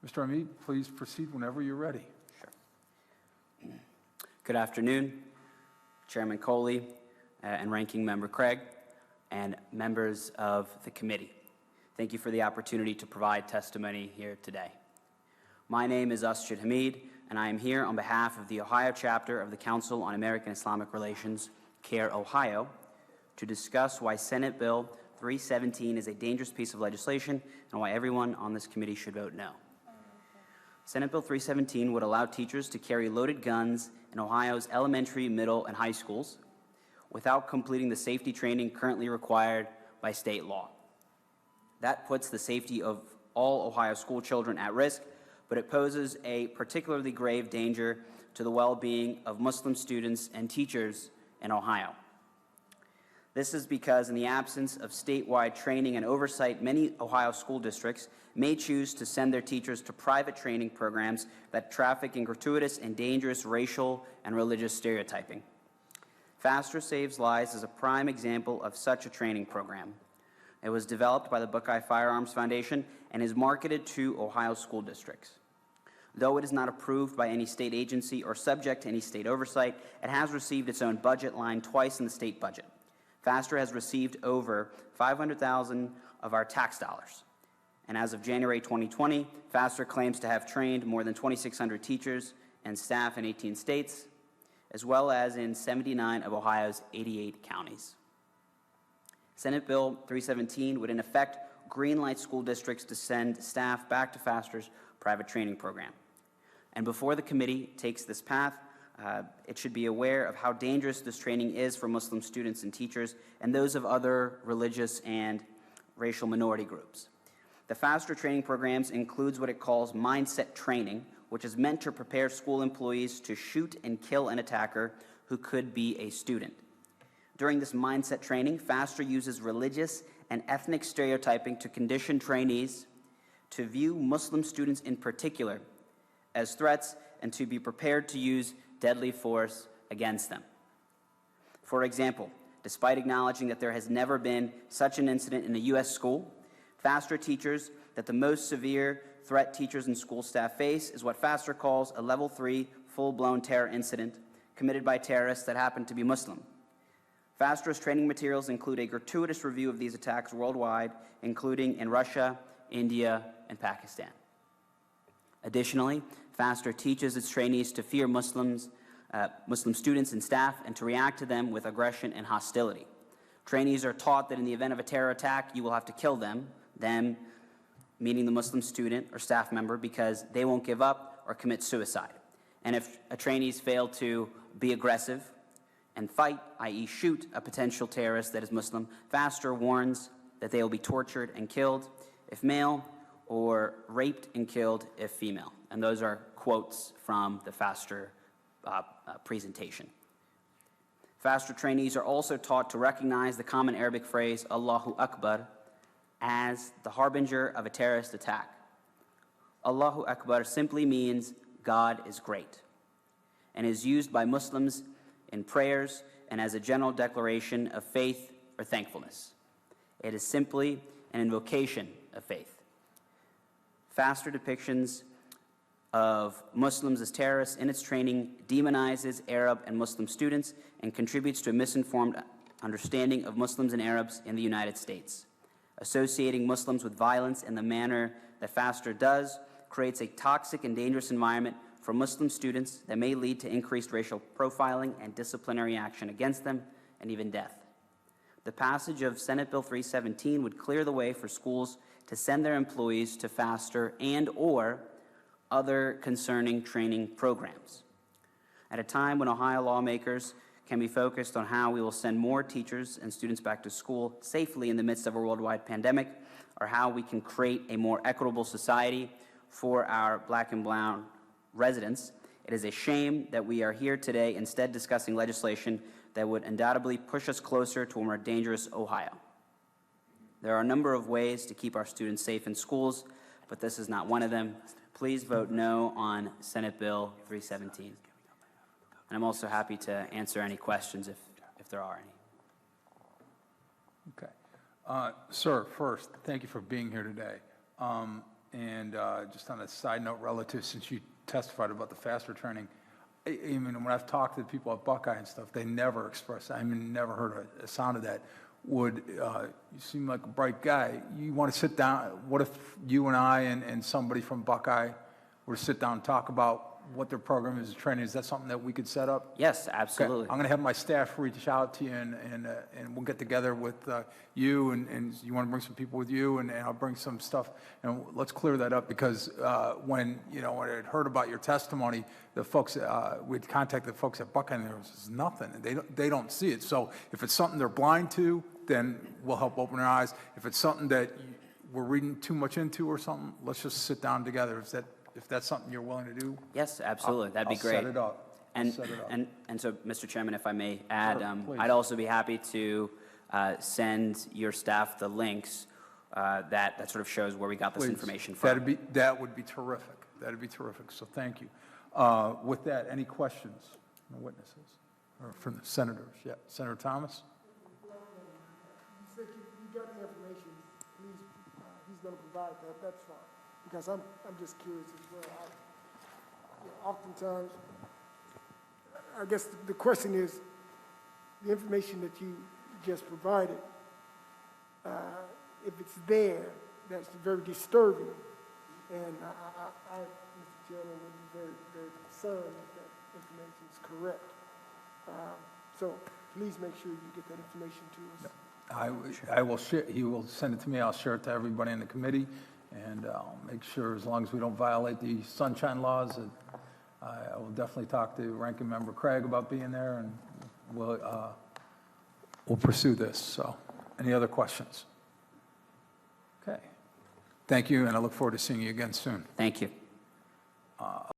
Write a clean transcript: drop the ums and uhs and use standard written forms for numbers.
Mr. HAMEED, please proceed whenever you're ready. Sure. Good afternoon, Chairman COLEY and Ranking Member Craig, and members of the committee. Thank you for the opportunity to provide testimony here today. My name is USJID HAMEED, and I am here on behalf of the Ohio chapter of the Council on American-Islamic Relations, CAIR-Ohio, to discuss why Senate Bill 317 is a dangerous piece of legislation and why everyone on this committee should vote no. Senate Bill 317 would allow teachers to carry loaded guns in Ohio's elementary, middle, and high schools without completing the safety training currently required by state law. That puts the safety of all Ohio school children at risk, but it poses a particularly grave danger to the well-being of Muslim students and teachers in Ohio. This is because in the absence of statewide training and oversight, many Ohio school districts may choose to send their teachers to private training programs that traffic in gratuitous and dangerous racial and religious stereotyping. Faster Saves Lives is a prime example of such a training program. It was developed by the Buckeye Firearms Foundation and is marketed to Ohio school districts. Though it is not approved by any state agency or subject to any state oversight, it has received its own budget line twice in the state budget. Faster has received over $500,000 of our tax dollars. And as of January 2020, Faster claims to have trained more than 2,600 teachers and staff in 18 states, as well as in 79 of Ohio's 88 counties. Senate Bill 317 would in effect greenlight school districts to send staff back to Faster's private training program. And before the committee takes this path, it should be aware of how dangerous this training is for Muslim students and teachers and those of other religious and racial minority groups. The Faster training programs includes what it calls mindset training, which is meant to prepare school employees to shoot and kill an attacker who could be a student. During this mindset training, Faster uses religious and ethnic stereotyping to condition trainees to view Muslim students in particular as threats and to be prepared to use deadly force against them. For example, despite acknowledging that there has never been such an incident in a U.S. school, Faster teaches that the most severe threat teachers and school staff face is what Faster calls a level 3 full-blown terror incident committed by terrorists that happen to be Muslim. Faster's training materials include a gratuitous review of these attacks worldwide, including in Russia, India, and Pakistan. Additionally, Faster teaches its trainees to fear Muslim students and staff and to react to them with aggression and hostility. Trainees are taught that in the event of a terror attack, you will have to kill them meaning the Muslim student or staff member, because they won't give up or commit suicide. And if trainees fail to be aggressive and fight, i.e. shoot a potential terrorist that is Muslim, Faster warns that they will be tortured and killed if male or raped and killed if female. And those are quotes from the Faster presentation. Faster trainees are also taught to recognize the common Arabic phrase, Allahu Akbar, as the harbinger of a terrorist attack. Allahu Akbar simply means God is great and is used by Muslims in prayers and as a general declaration of faith or thankfulness. It is simply an invocation of faith. Faster depictions of Muslims as terrorists in its training demonizes Arab and Muslim students and contributes to a misinformed understanding of Muslims and Arabs in the United States. Associating Muslims with violence in the manner that Faster does creates a toxic and dangerous environment for Muslim students that may lead to increased racial profiling and disciplinary action against them and even death. The passage of Senate Bill 317 would clear the way for schools to send their employees to Faster and/or other concerning training programs. At a time when Ohio lawmakers can be focused on how we will send more teachers and students back to school safely in the midst of a worldwide pandemic, or how we can create a more equitable society for our Black and brown residents, it is a shame that we are here today instead discussing legislation that would undoubtedly push us closer to a more dangerous Ohio. There are a number of ways to keep our students safe in schools, but this is not one of them. Please vote no on Senate Bill 317. And I'm also happy to answer any questions if there are any. Okay. Sir, first, thank you for being here today. And just on a side note relative, since you testified about the FASTER training, I mean, when I've talked to people at Buckeye and stuff, they never express, I mean, never heard a sound of that. You seem like a bright guy. You want to sit down, what if you and I and somebody from Buckeye were to sit down and talk about what their program is, training? Is that something that we could set up? Yes, Okay. absolutely. I'm going to have my staff reach out to you, and we'll get together with you, and you want to bring some people with you, and I'll bring some stuff, and let's clear that up, because when I had heard about your testimony, the folks, we'd contacted the folks at Buckeye, and there was nothing, and they don't see it. So if it's something they're blind to, then we'll help open their eyes. If it's something that we're reading too much into or something, let's just sit down together. If that's something you're willing to do, Yes, absolutely. That'd be great. I'll set it up. And, set it up. and so, Mr. Chairman, if I may add, Sure, please. I'd also be happy to send your staff the links that sort of shows where we got this Please. information from. That would be terrific. That'd be terrific. So thank you. With that, any questions from the witnesses or from the senators? Yeah, Senator Thomas? You said you got the information, please, he's going to provide that, that's fine. Because I'm just curious as well. Oftentimes, I guess the question is, the information that you just provided, if it's there, that's very disturbing. And I Mr. Chairman, would be very, very concerned if that information is correct. So please make sure you get that information to us. I will share, he will send it to me. I'll share it to everybody in the committee, and I'll make sure, as long as we don't violate the sunshine laws, that I will definitely talk to Ranking Member Craig about being there, and we'll pursue this. So, any other questions? Okay. Thank you, and I look forward to seeing you again soon. Thank you.